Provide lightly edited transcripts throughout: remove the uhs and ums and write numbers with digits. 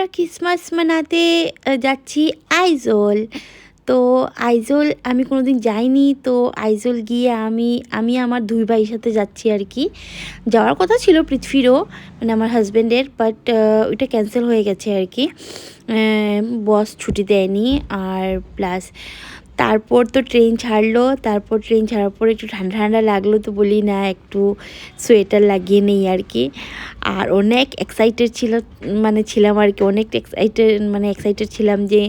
আমরা ক্রিসমাস মানাতে যাচ্ছি আইজল। তো আইজল আমি কোনোদিন যাইনি। তো আইজল গিয়ে আমি আমার দুই ভাইয়ের সাথে যাচ্ছি আর কি। যাওয়ার কথা ছিল পৃথ্বীরও, মানে আমার হাজব্যান্ডের, বাট ওইটা ক্যান্সেল হয়ে গেছে আর কি। বস ছুটি দেয়নি। আর প্লাস তারপর তো ট্রেন ছাড়লো, তারপর ট্রেন ছাড়ার পর একটু ঠান্ডা ঠান্ডা লাগলো, তো বলি না একটু সোয়েটার লাগিয়ে নেই আর কি। আর অনেক এক্সাইটেড ছিলাম আর কি, অনেক এক্সাইটেড ছিলাম যে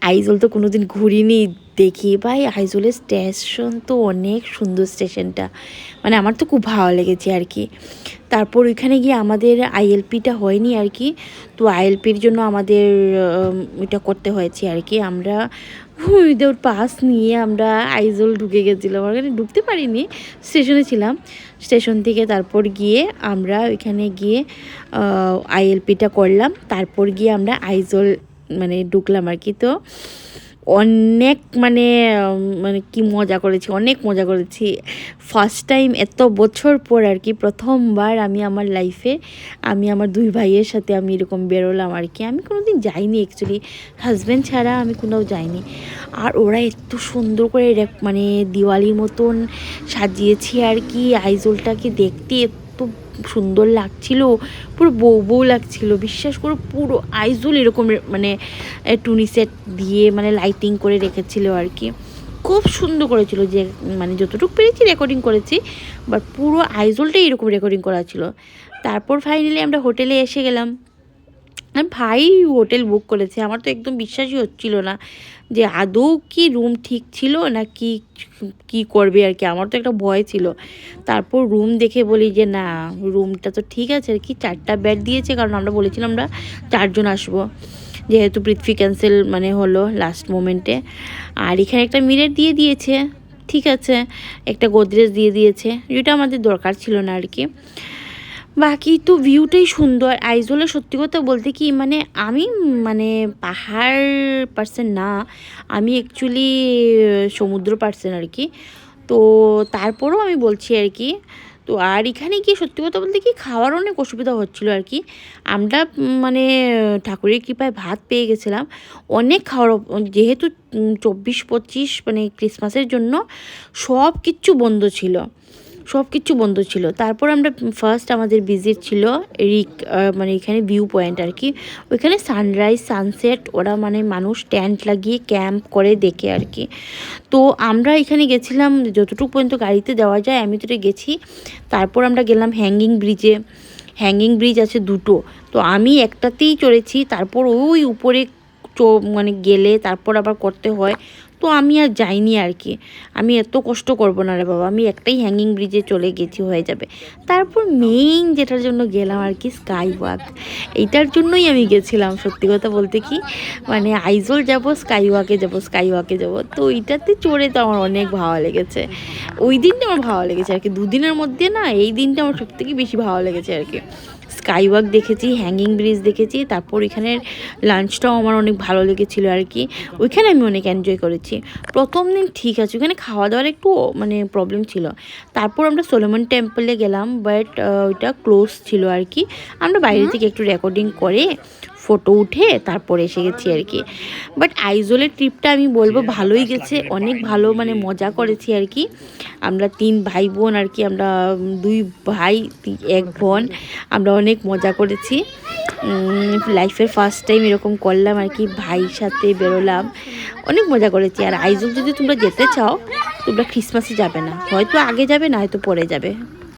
আইজল তো কোনোদিন ঘুরিনি। দেখি ভাই, আইজলের স্টেশন তো অনেক সুন্দর, স্টেশনটা মানে আমার তো খুব ভালো লেগেছে আর কি। তারপর ওইখানে গিয়ে আমাদের আইএলপিটা হয়নি আর কি। তো আইএলপির জন্য আমাদের এটা করতে হয়েছে আর কি। আমরা উইদাউট পাস নিয়ে আমরা আইজল ঢুকে গেছিলাম, ওখানে ঢুকতে পারিনি, স্টেশনে ছিলাম। স্টেশন থেকে তারপর গিয়ে আমরা ওইখানে গিয়ে আইএলপিটা করলাম, তারপর গিয়ে আমরা আইজল মানে ঢুকলাম আর কি। তো অনেক মানে কি মজা করেছি, অনেক মজা করেছি। ফার্স্ট টাইম এত বছর পর আর কি, প্রথমবার আমি আমার লাইফে আমি আমার দুই ভাইয়ের সাথে আমি এরকম বেরোলাম আর কি। আমি কোনো দিন যাইনি অ্যাকচুয়ালি, হাজব্যান্ড ছাড়া আমি কোথাও যাইনি। আর ওরা এত সুন্দর করে মানে দিওয়ালির মতন সাজিয়েছে আর কি। আইজলটাকে দেখতে এত সুন্দর লাগছিল, পুরো বউ বউ লাগছিল, বিশ্বাস করো। পুরো আইজল এরকম মানে টুনি সেট দিয়ে মানে লাইটিং করে রেখেছিল আর কি। খুব সুন্দর করেছিল, যে মানে যতটুকু পেরেছি রেকর্ডিং করেছি, বাট পুরো আইজলটাই এরকম রেকর্ডিং করা ছিল। তারপর ফাইনালি আমরা হোটেলে এসে গেলাম। আর ভাই হোটেল বুক করেছে, আমার তো একদম বিশ্বাসই হচ্ছিল না যে আদৌ কি রুম ঠিক ছিল না কি করবে আর কি। আমার তো একটা ভয় ছিল। তারপর রুম দেখে বলি যে না, রুমটা তো ঠিক আছে আর কি। 4টা বেড দিয়েছে, কারণ আমরা বলেছিলাম আমরা 4 জন আসবো, যেহেতু পৃথ্বী ক্যান্সেল মানে হলো লাস্ট মোমেন্টে। আর এখানে একটা মিরর দিয়ে দিয়েছে, ঠিক আছে, একটা গোদরেজ দিয়ে দিয়েছে, যেটা আমাদের দরকার ছিল না আর কি। বাকি তো ভিউটাই সুন্দর আইজলে। সত্যি কথা বলতে কি, মানে আমি মানে পাহাড় পার্সন না, আমি অ্যাকচুয়ালি সমুদ্র পার্সন আর কি। তো তারপরেও আমি বলছি আর কি। তো আর এখানে গিয়ে সত্যি কথা বলতে কি, খাওয়ার অনেক অসুবিধা হচ্ছিলো আর কি। আমরা মানে ঠাকুরের কৃপায় ভাত পেয়ে গেছিলাম। অনেক খাওয়ার, যেহেতু 24-25 মানে ক্রিসমাসের জন্য সব কিচ্ছু বন্ধ ছিল, সব কিছু বন্ধ ছিল। তারপর আমরা ফার্স্ট আমাদের ভিজিট ছিল মানে এখানে ভিউ পয়েন্ট আর কি। ওইখানে সানরাইজ সানসেট ওরা মানে মানুষ টেন্ট লাগিয়ে ক্যাম্প করে দেখে আর কি। তো আমরা এখানে গেছিলাম যতটুকু পর্যন্ত গাড়িতে দেওয়া যায়, আমি তো গেছি। তারপর আমরা গেলাম হ্যাঙ্গিং ব্রিজে। হ্যাঙ্গিং ব্রিজ আছে 2টো, তো আমি একটাতেই চড়েছি। তারপর ওই উপরে মানে গেলে তারপর আবার করতে হয়, তো আমি আর যাইনি আর কি। আমি এত কষ্ট করব না রে বাবা, আমি একটাই হ্যাঙ্গিং ব্রিজে চলে গেছি, হয়ে যাবে। তারপর মেইন যেটার জন্য গেলাম আর কি, স্কাই ওয়াক। এইটার জন্যই আমি গেছিলাম সত্যি কথা বলতে কি, মানে আইজল যাব, স্কাই ওয়াকে যাব। তো এইটাতে চড়ে তো আমার অনেক ভালো লেগেছে। ওই দিনটা আমার ভালো লেগেছে আর কি, দুদিনের মধ্যে না এই দিনটা আমার সবথেকে বেশি ভালো লেগেছে আর কি। স্কাই ওয়াক দেখেছি, হ্যাঙ্গিং ব্রিজ দেখেছি, তারপর এখানের লাঞ্চটাও আমার অনেক ভালো লেগেছিলো আর কি। ওইখানে আমি অনেক এনজয় করেছি। প্রথম দিন ঠিক আছে, ওখানে খাওয়া দাওয়ার একটু মানে প্রবলেম ছিল। তারপর আমরা সোলোমন টেম্পলে গেলাম, বাট ওইটা ক্লোজ ছিল আর কি। আমরা বাইরে থেকে একটু রেকর্ডিং করে ফটো উঠে তারপর এসে গেছি আর কি। বাট আইজলের ট্রিপটা আমি বলবো ভালোই গেছে, অনেক ভালো মানে মজা করেছি আর কি। আমরা 3 ভাই বোন আর কি, আমরা 2 ভাই 1 বোন, আমরা অনেক মজা করেছি। লাইফের ফার্স্ট টাইম এরকম করলাম আর কি, ভাইয়ের সাথে বেরোলাম, অনেক মজা করেছি। আর আইজল যদি তোমরা যেতে চাও, তোমরা ক্রিসমাসে যাবে না, হয়তো আগে যাবে না হয়তো পরে যাবে।